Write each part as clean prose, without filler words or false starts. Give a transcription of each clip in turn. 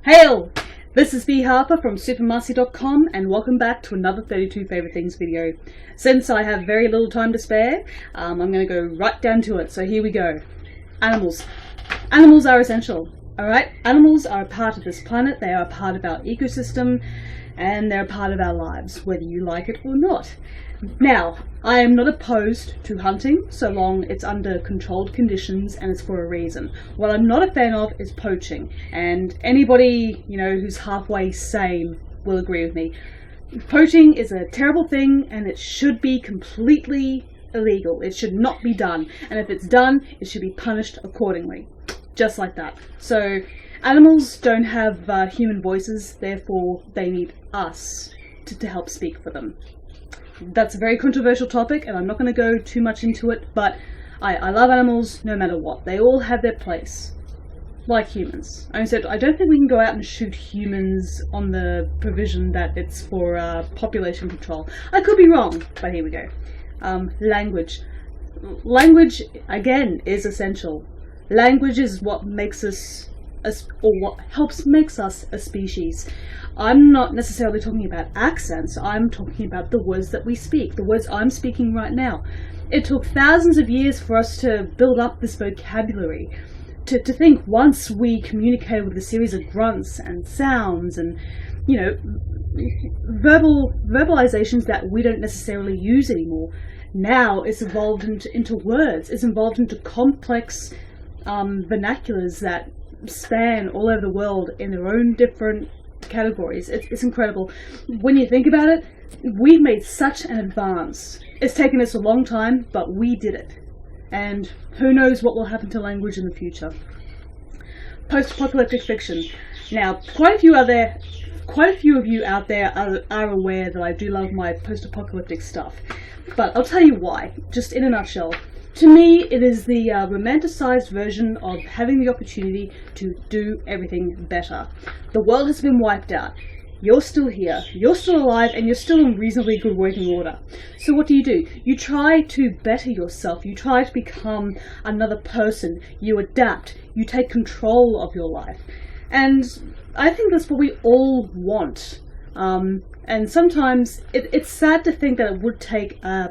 Hail! This is B Harper from supermarcy.com and welcome back to another 32 Favourite Things video. Since I have very little time to spare, I'm going to go right down to it, so here we go. Animals. Animals are essential, alright? Animals are a part of this planet, they are a part of our ecosystem, and they're a part of our lives, whether you like it or not. Now, I am not opposed to hunting, so long it's under controlled conditions and it's for a reason. What I'm not a fan of is poaching, and anybody, who's halfway sane will agree with me. Poaching is a terrible thing and it should be completely illegal. It should not be done, and if it's done, it should be punished accordingly. Just like that. So, animals don't have human voices, therefore they need us to help speak for them. That's a very controversial topic and I'm not going to go too much into it, but I love animals no matter what. They all have their place, like humans. I don't think we can go out and shoot humans on the provision that it's for population control. I could be wrong, but here we go. Language. Language, again, is essential. Language is what makes us, what helps makes us a species. I'm not necessarily talking about accents, I'm talking about the words that we speak, the words I'm speaking right now. It took thousands of years for us to build up this vocabulary, to think once we communicated with a series of grunts and sounds and, verbalizations that we don't necessarily use anymore. Now it's evolved into words, it's evolved into complex vernaculars that span all over the world in their own different categories. It's incredible. When you think about it, we've made such an advance. It's taken us a long time, but we did it. And who knows what will happen to language in the future. Post-apocalyptic fiction. Now, quite a few of you out there are aware that I do love my post-apocalyptic stuff. But I'll tell you why, just in a nutshell. To me, it is the romanticized version of having the opportunity to do everything better. The world has been wiped out. You're still here, you're still alive, and you're still in reasonably good working order. So what do? You try to better yourself, you try to become another person, you adapt, you take control of your life. And I think that's what we all want. And sometimes it's sad to think that it would take a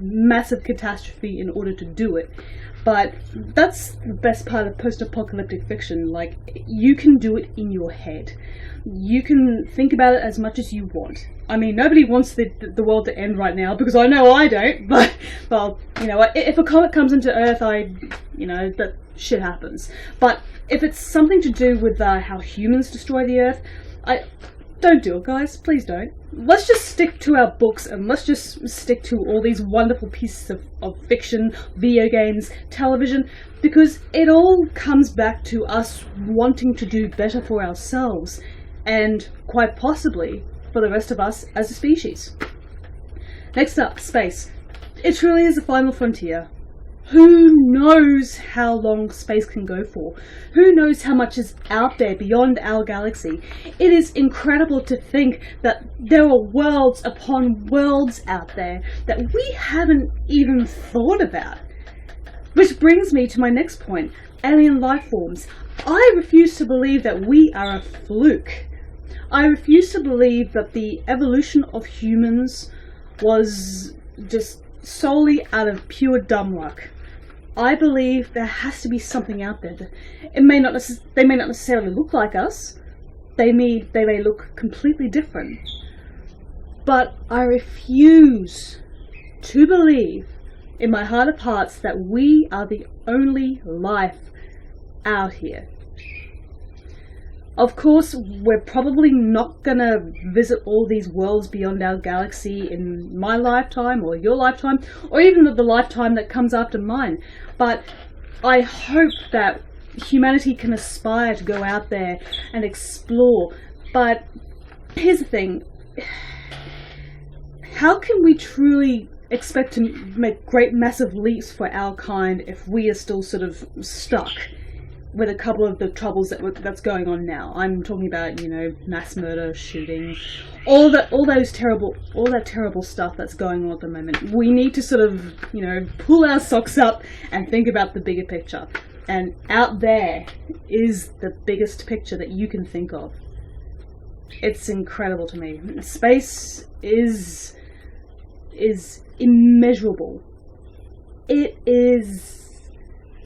massive catastrophe in order to do it, but that's the best part of post-apocalyptic fiction. Like, you can do it in your head, you can think about it as much as you want. I mean, nobody wants the world to end right now, because I know I don't, but well, if a comet comes into Earth, that shit happens. But if it's something to do with how humans destroy the Earth, don't do it, guys. Please don't. Let's just stick to our books and let's just stick to all these wonderful pieces of fiction, video games, television, because it all comes back to us wanting to do better for ourselves and quite possibly for the rest of us as a species. Next up, space. It truly is the final frontier. Who knows how long space can go for? Who knows how much is out there beyond our galaxy? It is incredible to think that there are worlds upon worlds out there that we haven't even thought about. Which brings me to my next point, alien life forms. I refuse to believe that we are a fluke. I refuse to believe that the evolution of humans was just solely out of pure dumb luck. I believe there has to be something out there. They may not necessarily look like us. They may look completely different. But I refuse to believe in my heart of hearts that we are the only life out here. Of course, we're probably not going to visit all these worlds beyond our galaxy in my lifetime or your lifetime, or even the lifetime that comes after mine. But I hope that humanity can aspire to go out there and explore. But here's the thing. How can we truly expect to make great massive leaps for our kind if we are still sort of stuck with a couple of the troubles that's going on now? I'm talking about, mass murder, shooting, all that terrible stuff that's going on at the moment. We need to sort of, pull our socks up and think about the bigger picture. And out there is the biggest picture that you can think of. It's incredible to me. Space is immeasurable. It is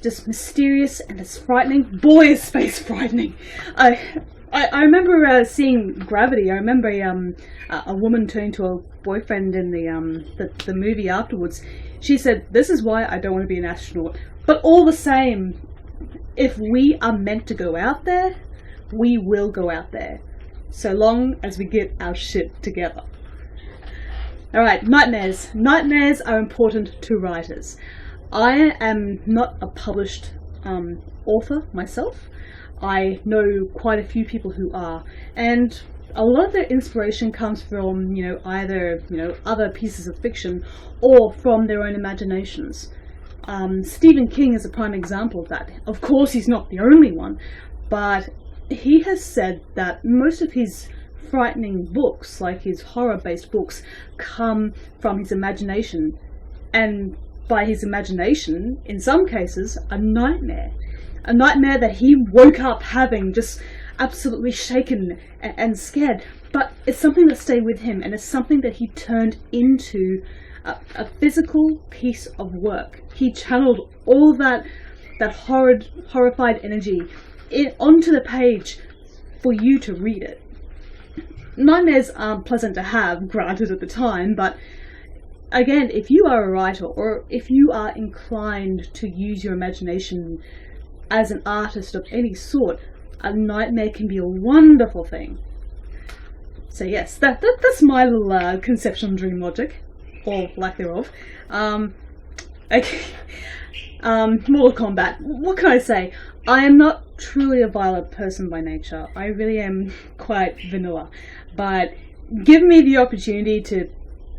just mysterious and it's frightening. Boy, is space frightening. I remember seeing Gravity. I remember a woman turning to a boyfriend in the movie afterwards. She said, "This is why I don't want to be an astronaut." But all the same, if we are meant to go out there, we will go out there. So long as we get our shit together. Alright, nightmares. Nightmares are important to writers. I am not a published author myself. I know quite a few people who are, and a lot of their inspiration comes from, either, other pieces of fiction or from their own imaginations. Stephen King is a prime example of that. Of course, he's not the only one, but he has said that most of his frightening books, like his horror-based books, come from his imagination, and by his imagination, in some cases, a nightmare. A nightmare that he woke up having, just absolutely shaken and scared. But it's something that stayed with him, and it's something that he turned into a physical piece of work. He channeled all that horrified energy onto the page for you to read it. Nightmares aren't pleasant to have, granted at the time, but again, if you are a writer, or if you are inclined to use your imagination as an artist of any sort, a nightmare can be a wonderful thing. So yes, that's my little conception on dream logic, or lack thereof. Okay. Mortal Kombat. What can I say? I am not truly a violent person by nature. I really am quite vanilla. But give me the opportunity to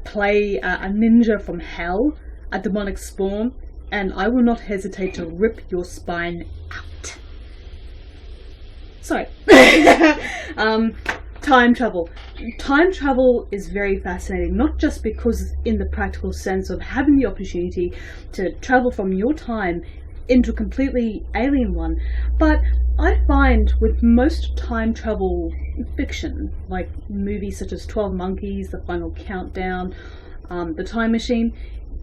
play a ninja from hell, a demonic spawn, and I will not hesitate to rip your spine out. Sorry. Time travel. Time travel is very fascinating, not just because in the practical sense of having the opportunity to travel from your time into a completely alien one, but I find with most time travel fiction, like movies such as 12 Monkeys, The Final Countdown, The Time Machine,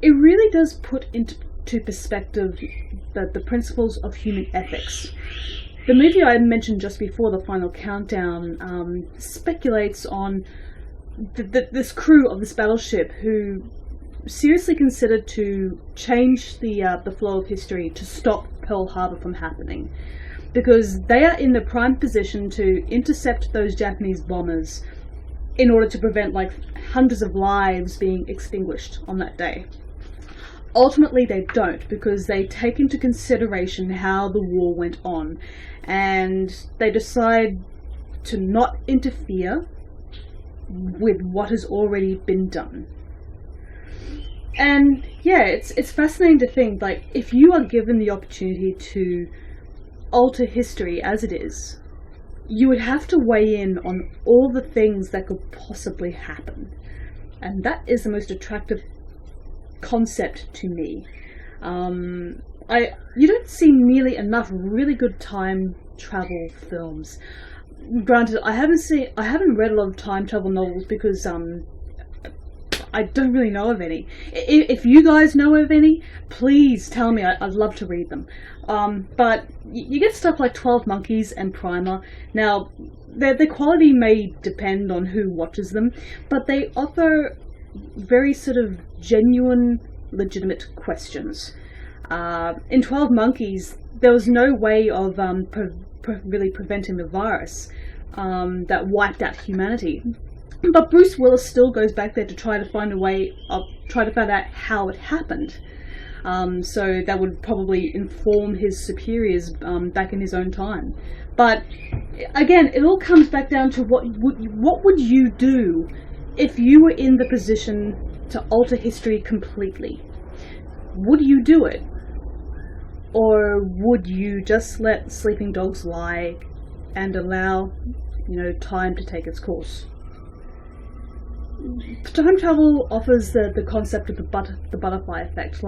it really does put into perspective the principles of human ethics. The movie I mentioned just before, The Final Countdown, speculates on this crew of this battleship who seriously considered to change the flow of history to stop Pearl Harbor from happening, because they are in the prime position to intercept those Japanese bombers in order to prevent hundreds of lives being extinguished on that day. Ultimately they don't, because they take into consideration how the war went on, and they decide to not interfere with what has already been done. And yeah, it's fascinating to think, if you are given the opportunity to alter history as it is, you would have to weigh in on all the things that could possibly happen. And that is the most attractive concept to me. You don't see nearly enough really good time travel films. Granted, I haven't read a lot of time travel novels because I don't really know of any. If you guys know of any, please tell me. I'd love to read them. But you get stuff like 12 Monkeys and Primer. Now, their quality may depend on who watches them, but they offer very sort of genuine, legitimate questions. In 12 Monkeys, there was no way of really preventing the virus that wiped out humanity. But Bruce Willis still goes back there to try to find out how it happened. So that would probably inform his superiors back in his own time. But again, it all comes back down to what would you do if you were in the position to alter history completely? Would you do it? Or would you just let sleeping dogs lie and allow, time to take its course? Time travel offers the concept of the butterfly effect.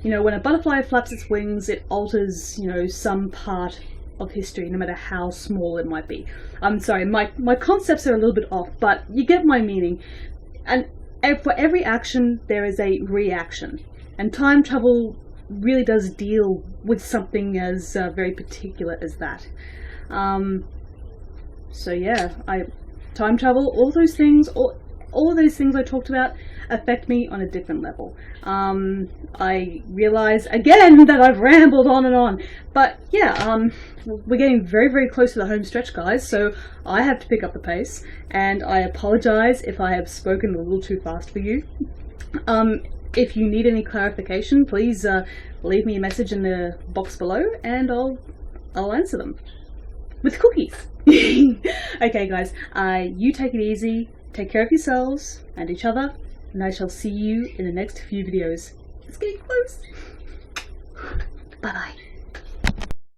You know, when a butterfly flaps its wings, it alters, you know, some part of history, no matter how small it might be. I'm sorry, my concepts are a little bit off, but you get my meaning. And for every action, there is a reaction. And time travel really does deal with something as very particular as that. So yeah, time travel, all those things, all of those things I talked about affect me on a different level. I realize again that I've rambled on and on, but yeah, we're getting very, very close to the home stretch, guys, so I have to pick up the pace, and I apologize if I have spoken a little too fast for you. If you need any clarification, please leave me a message in the box below, and I'll answer them with cookies. Okay, guys, you take it easy, take care of yourselves and each other, and I shall see you in the next few videos. It's getting close. Bye bye.